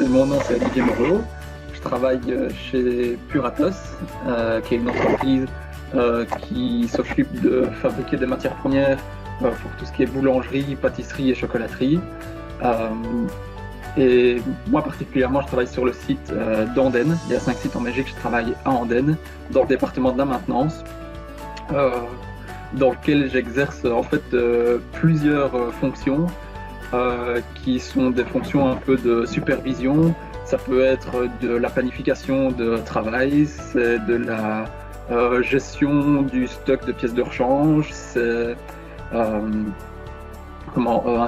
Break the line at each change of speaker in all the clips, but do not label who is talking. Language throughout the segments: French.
mon nom c'est Olivier Moreau. Je travaille chez Puratos, qui est une entreprise qui s'occupe de fabriquer des matières premières pour tout ce qui est boulangerie, pâtisserie et chocolaterie. Et moi particulièrement, je travaille sur le site d'Andenne. Il y a 5 sites en Belgique, je travaille à Andenne, dans le département de la maintenance, dans lequel j'exerce en fait plusieurs fonctions qui sont des fonctions un peu de supervision. Ça peut être de la planification de travail, c'est de la gestion du stock de pièces de rechange, c'est un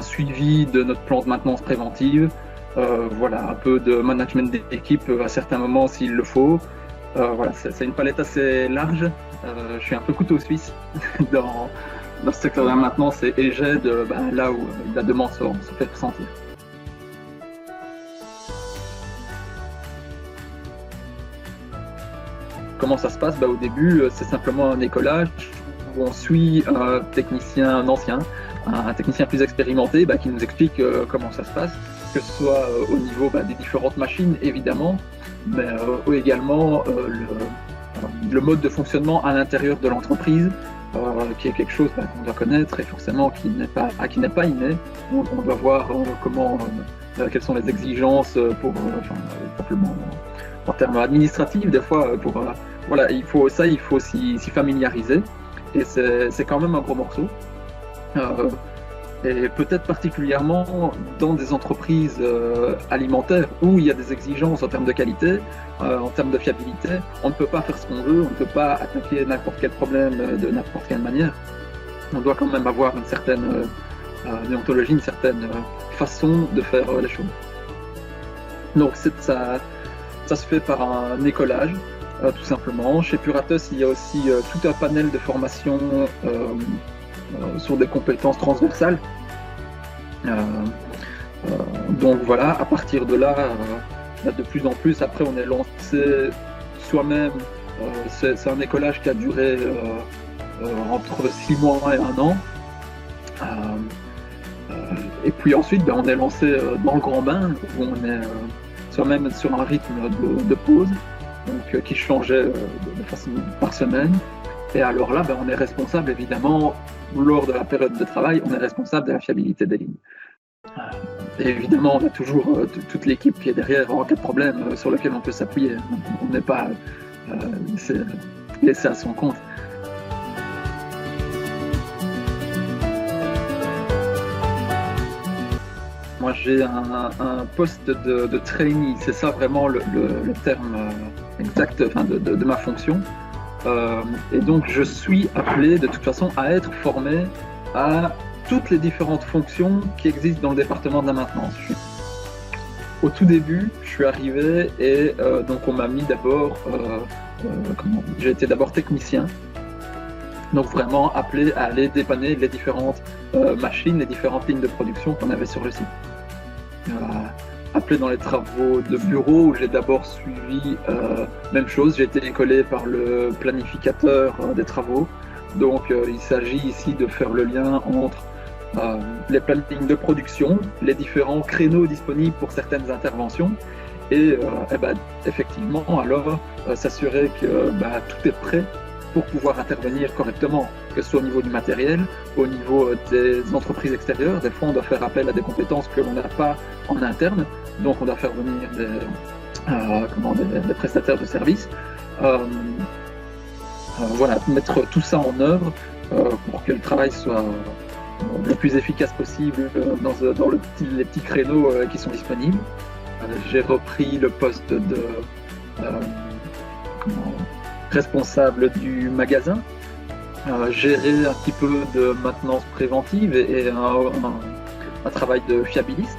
suivi de notre plan de maintenance préventive, voilà, un peu de management d'équipe à certains moments s'il le faut. Voilà, c'est une palette assez large. Je suis un peu couteau suisse dans ce secteur de la maintenance et j'aide là où la demande se fait ressentir. Comment ça se passe? Au début, c'est simplement un écolage où on suit un technicien ancien, un technicien plus expérimenté qui nous explique comment ça se passe, que ce soit au niveau des différentes machines évidemment, mais également le mode de fonctionnement à l'intérieur de l'entreprise, qui est quelque chose qu'on doit connaître et forcément qui n'est pas inné. On doit voir quelles sont les exigences simplement en termes administratifs des fois voilà, il faut s'y familiariser et c'est quand même un gros morceau. Et peut-être particulièrement dans des entreprises alimentaires où il y a des exigences en termes de qualité, en termes de fiabilité. On ne peut pas faire ce qu'on veut, on ne peut pas attaquer n'importe quel problème de n'importe quelle manière. On doit quand même avoir une certaine déontologie, une certaine façon de faire les choses. Donc ça se fait par un écolage, tout simplement. Chez Puratos, il y a aussi tout un panel de formation sur des compétences transversales. Donc voilà, à partir de là, de plus en plus, après on est lancé soi-même. C'est un écolage qui a duré entre 6 mois et 1 an. Et puis ensuite, on est lancé dans le grand bain, où on est soi-même sur un rythme de pause, donc qui changeait de façon par semaine. Et alors là, on est responsable évidemment, lors de la période de travail, on est responsable de la fiabilité des lignes. Et évidemment, on a toujours toute l'équipe qui est derrière en cas de problème sur lequel on peut s'appuyer. On n'est pas laissé à son compte. Moi, j'ai un poste de trainee, c'est ça vraiment le terme exact de ma fonction. Et donc, je suis appelé de toute façon à être formé à toutes les différentes fonctions qui existent dans le département de la maintenance. Au tout début, je suis arrivé et donc on m'a mis d'abord, j'ai été d'abord technicien. Donc vraiment appelé à aller dépanner les différentes machines, les différentes lignes de production qu'on avait sur le site. Appelé dans les travaux de bureau où j'ai d'abord suivi même chose, j'ai été écolé par le planificateur des travaux. Donc il s'agit ici de faire le lien entre les plannings de production, les différents créneaux disponibles pour certaines interventions et effectivement alors s'assurer que tout est prêt pour pouvoir intervenir correctement, que ce soit au niveau du matériel, au niveau des entreprises extérieures. Des fois, on doit faire appel à des compétences que l'on n'a pas en interne, donc on doit faire venir des prestataires de services. Voilà, mettre tout ça en œuvre pour que le travail soit le plus efficace possible dans les petits créneaux qui sont disponibles. J'ai repris le poste de responsable du magasin, gérer un petit peu de maintenance préventive et un travail de fiabiliste.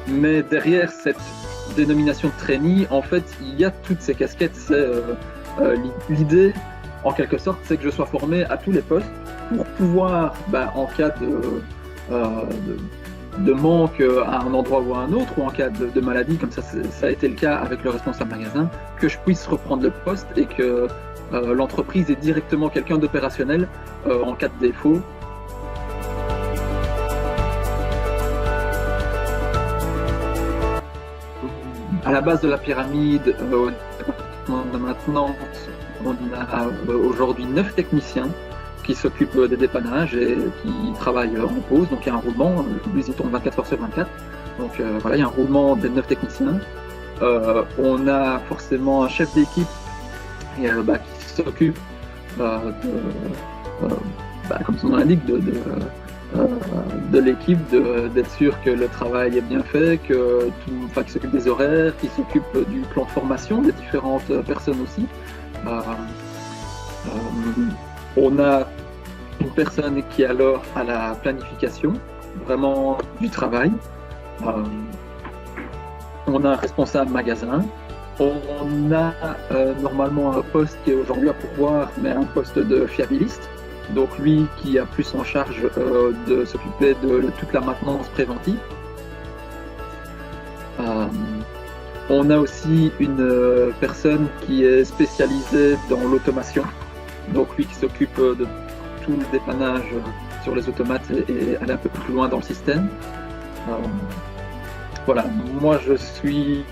Mais derrière cette dénomination de trainee, en fait, il y a toutes ces casquettes. L'idée, en quelque sorte, c'est que je sois formé à tous les postes pour pouvoir, en cas de manque à un endroit ou à un autre, ou en cas de maladie, comme ça a été le cas avec le responsable magasin, que je puisse reprendre le poste et que l'entreprise ait directement quelqu'un d'opérationnel en cas de défaut. à la base de la pyramide, au département de maintenance, on a aujourd'hui 9 techniciens qui s'occupent des dépannages et qui travaillent en pause. Donc il y a un roulement, l'usine tourne 24 heures sur 24. Donc voilà, il y a un roulement des 9 techniciens. On a forcément un chef d'équipe qui s'occupe comme son nom l'indique, de l'équipe, d'être sûr que le travail est bien fait, qui s'occupe des horaires, qui s'occupe du plan de formation des différentes personnes aussi. On a une personne qui est alors à la planification, vraiment du travail. On a un responsable magasin. On a normalement un poste qui est aujourd'hui à pourvoir, mais un poste de fiabiliste. Donc lui qui a plus en charge de s'occuper de toute la maintenance préventive. On a aussi une personne qui est spécialisée dans l'automation. Donc lui qui s'occupe de tout le dépannage sur les automates et aller un peu plus loin dans le système. Voilà, moi je suis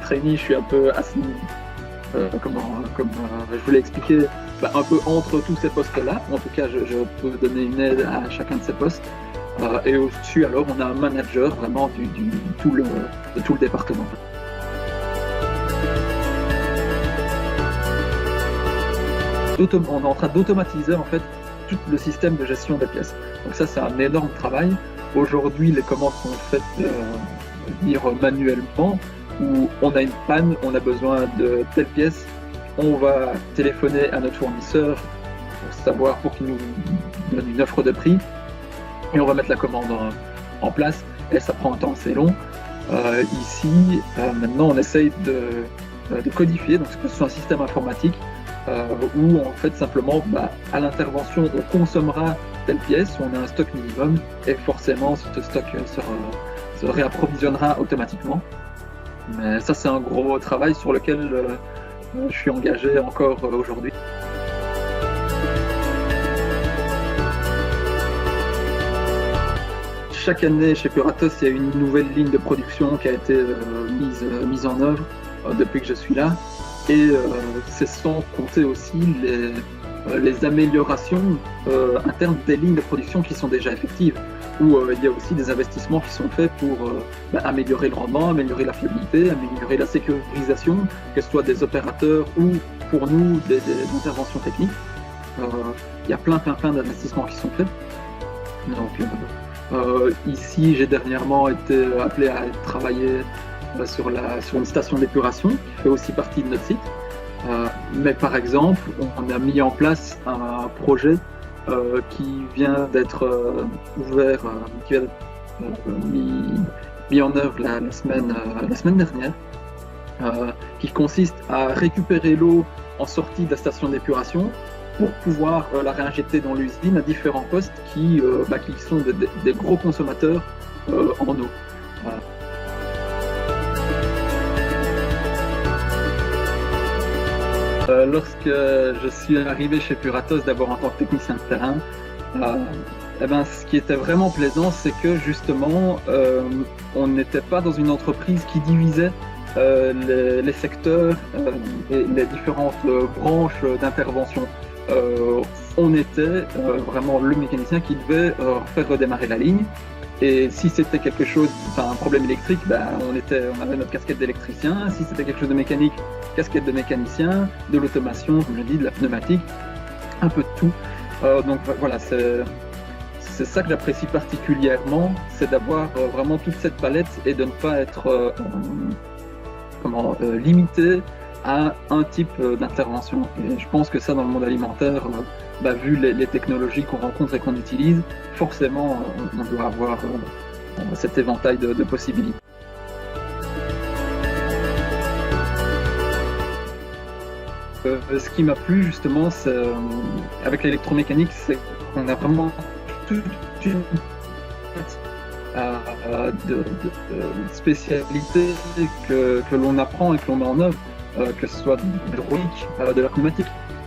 trainee, je suis un peu assis, comme je vous l'ai expliqué, un peu entre tous ces postes-là. En tout cas, je peux donner une aide à chacun de ces postes. Et au-dessus, alors, on a un manager vraiment de tout le département. On est en train d'automatiser en fait tout le système de gestion des pièces. Donc ça, c'est un énorme travail. Aujourd'hui, les commandes sont faites manuellement, où on a une panne, on a besoin de telle pièce, on va téléphoner à notre fournisseur pour qu'il nous donne une offre de prix, et on va mettre la commande en place, et ça prend un temps assez long. Ici, maintenant, on essaye de codifier, donc c'est un système informatique où en fait simplement à l'intervention on consommera telle pièce, on a un stock minimum, et forcément ce stock se réapprovisionnera automatiquement. Mais ça, c'est un gros travail sur lequel je suis engagé encore aujourd'hui. Chaque année, chez Puratos, il y a une nouvelle ligne de production qui a été mise en œuvre depuis que je suis là. Et c'est sans compter aussi les améliorations internes des lignes de production qui sont déjà effectives, où il y a aussi des investissements qui sont faits pour améliorer le rendement, améliorer la fiabilité, améliorer la sécurisation, que ce soit des opérateurs ou pour nous des interventions techniques. Il y a plein d'investissements qui sont faits. Donc, ici, j'ai dernièrement été appelé à travailler sur une station d'épuration qui fait aussi partie de notre site. Mais par exemple, on a mis en place un projet qui vient d'être ouvert, qui vient d'être mis en œuvre la semaine dernière, qui consiste à récupérer l'eau en sortie de la station d'épuration pour pouvoir la réinjecter dans l'usine à différents postes qui sont des gros consommateurs en eau. Lorsque je suis arrivé chez Puratos, d'abord en tant que technicien de terrain, ce qui était vraiment plaisant, c'est que justement, on n'était pas dans une entreprise qui divisait les secteurs et les différentes branches d'intervention. On était vraiment le mécanicien qui devait faire redémarrer la ligne. Et si c'était quelque chose, un problème électrique, on avait notre casquette d'électricien. Si c'était quelque chose de mécanique, casquette de mécanicien, de l'automation, comme je dis, de la pneumatique, un peu de tout. Donc voilà, c'est ça que j'apprécie particulièrement, c'est d'avoir vraiment toute cette palette et de ne pas être limité à un type d'intervention. Et je pense que ça, dans le monde alimentaire, vu les technologies qu'on rencontre et qu'on utilise, forcément, on doit avoir cet éventail de possibilités. Ce qui m'a plu justement, avec l'électromécanique, c'est qu'on a vraiment toute une de spécialités que l'on apprend et que l'on met en œuvre, que ce soit de l'hydraulique, de la pneumatique,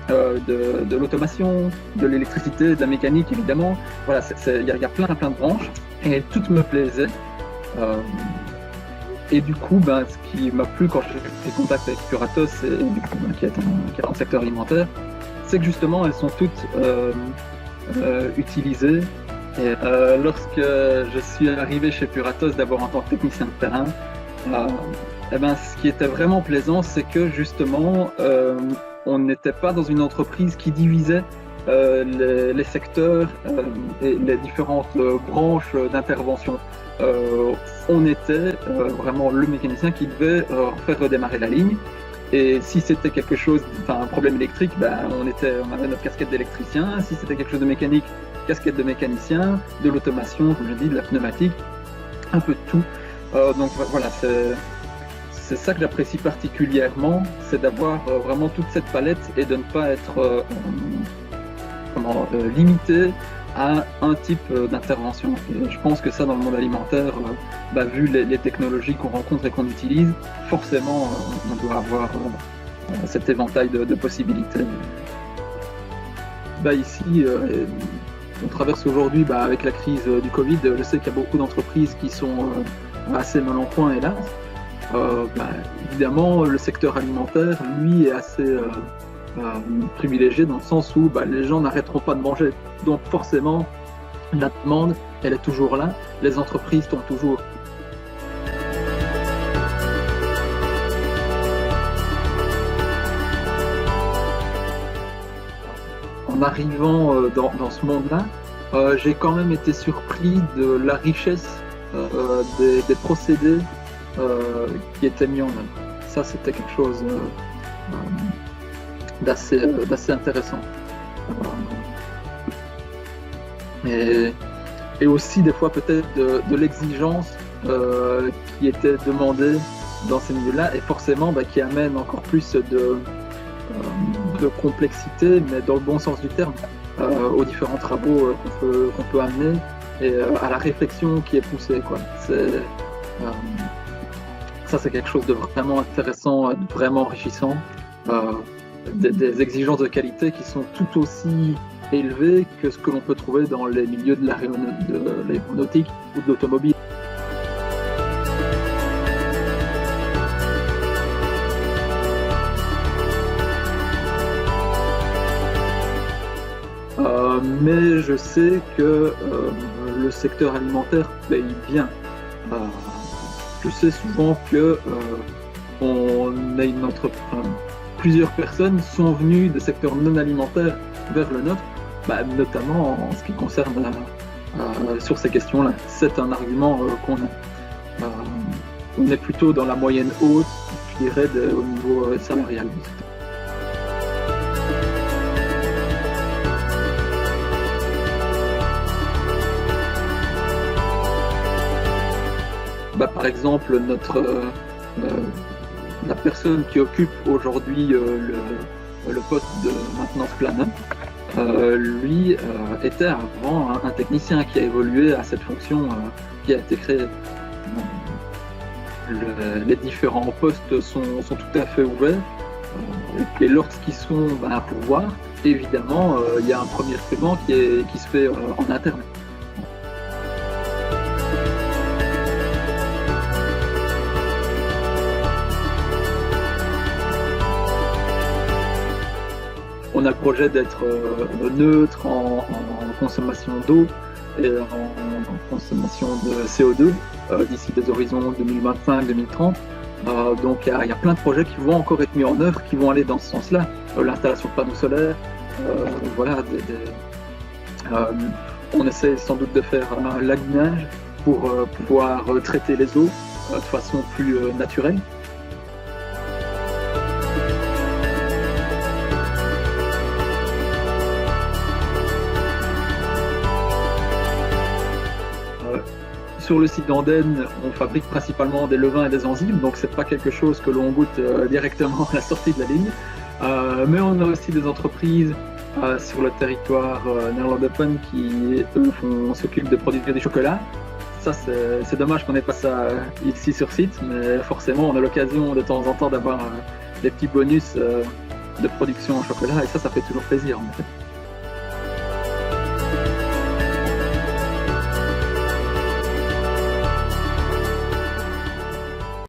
de l'automation, de l'électricité, de la mécanique évidemment. Voilà, il y a plein de branches et toutes me plaisaient. Et du coup, ce qui m'a plu quand j'ai pris contact avec Puratos, et du coup, qui est dans le secteur alimentaire, c'est que justement, elles sont toutes utilisées. Et lorsque je suis arrivé chez Puratos, d'abord en tant que technicien de terrain, ce qui était vraiment plaisant, c'est que justement, on n'était pas dans une entreprise qui divisait les secteurs et les différentes branches d'intervention. On était vraiment le mécanicien qui devait faire redémarrer la ligne. Et si c'était quelque chose, un problème électrique, on avait notre casquette d'électricien. Si c'était quelque chose de mécanique, casquette de mécanicien, de l'automation, comme je dis, de la pneumatique, un peu de tout. Donc voilà, c'est ça que j'apprécie particulièrement, c'est d'avoir vraiment toute cette palette et de ne pas être limité à un type d'intervention. Et je pense que ça, dans le monde alimentaire, vu les technologies qu'on rencontre et qu'on utilise, forcément, on doit avoir cet éventail de possibilités. Ici, on traverse aujourd'hui, avec la crise du Covid, je sais qu'il y a beaucoup d'entreprises qui sont assez mal en point, hélas. Évidemment, le secteur alimentaire, lui, est assez privilégié dans le sens où les gens n'arrêteront pas de manger. Donc forcément, la demande, elle est toujours là. Les entreprises tombent toujours. En arrivant dans ce monde-là, j'ai quand même été surpris de la richesse des procédés qui étaient mis en œuvre. Ça, c'était quelque chose d'assez intéressant. Et aussi des fois peut-être de l'exigence qui était demandée dans ces milieux-là et forcément qui amène encore plus de complexité, mais dans le bon sens du terme, aux différents travaux qu'on peut amener et à la réflexion qui est poussée, quoi. Ça, c'est quelque chose de vraiment intéressant, de vraiment enrichissant. Des exigences de qualité qui sont tout aussi élevées que ce que l'on peut trouver dans les milieux de l'aéronautique ou de l'automobile. Mais je sais que le secteur alimentaire paye bien. Je sais souvent que on a une entreprise. Plusieurs personnes sont venues des secteurs non alimentaires vers le nôtre, notamment en ce qui concerne sur ces questions-là. C'est un argument qu'on a. On est plutôt dans la moyenne haute, je dirais, au niveau salarial. Par exemple, la personne qui occupe aujourd'hui le poste de maintenance planeur, lui était avant un technicien qui a évolué à cette fonction qui a été créée. Les différents postes sont tout à fait ouverts et lorsqu'ils sont à pourvoir, évidemment, il y a un premier recrutement qui se fait en interne. On a le projet d'être neutre en consommation d'eau et en consommation de CO2 d'ici des horizons 2025-2030. Donc il y a plein de projets qui vont encore être mis en œuvre, qui vont aller dans ce sens-là. L'installation de panneaux solaires, on essaie sans doute de faire un lagunage pour pouvoir traiter les eaux de façon plus naturelle. Sur le site d'Andenne, on fabrique principalement des levains et des enzymes, donc c'est pas quelque chose que l'on goûte directement à la sortie de la ligne. Mais on a aussi des entreprises sur le territoire néerlandophone qui, eux, s'occupent de produire des chocolats. Ça, c'est dommage qu'on n'ait pas ça ici sur site, mais forcément, on a l'occasion de temps en temps d'avoir des petits bonus de production en chocolat, et ça fait toujours plaisir en fait.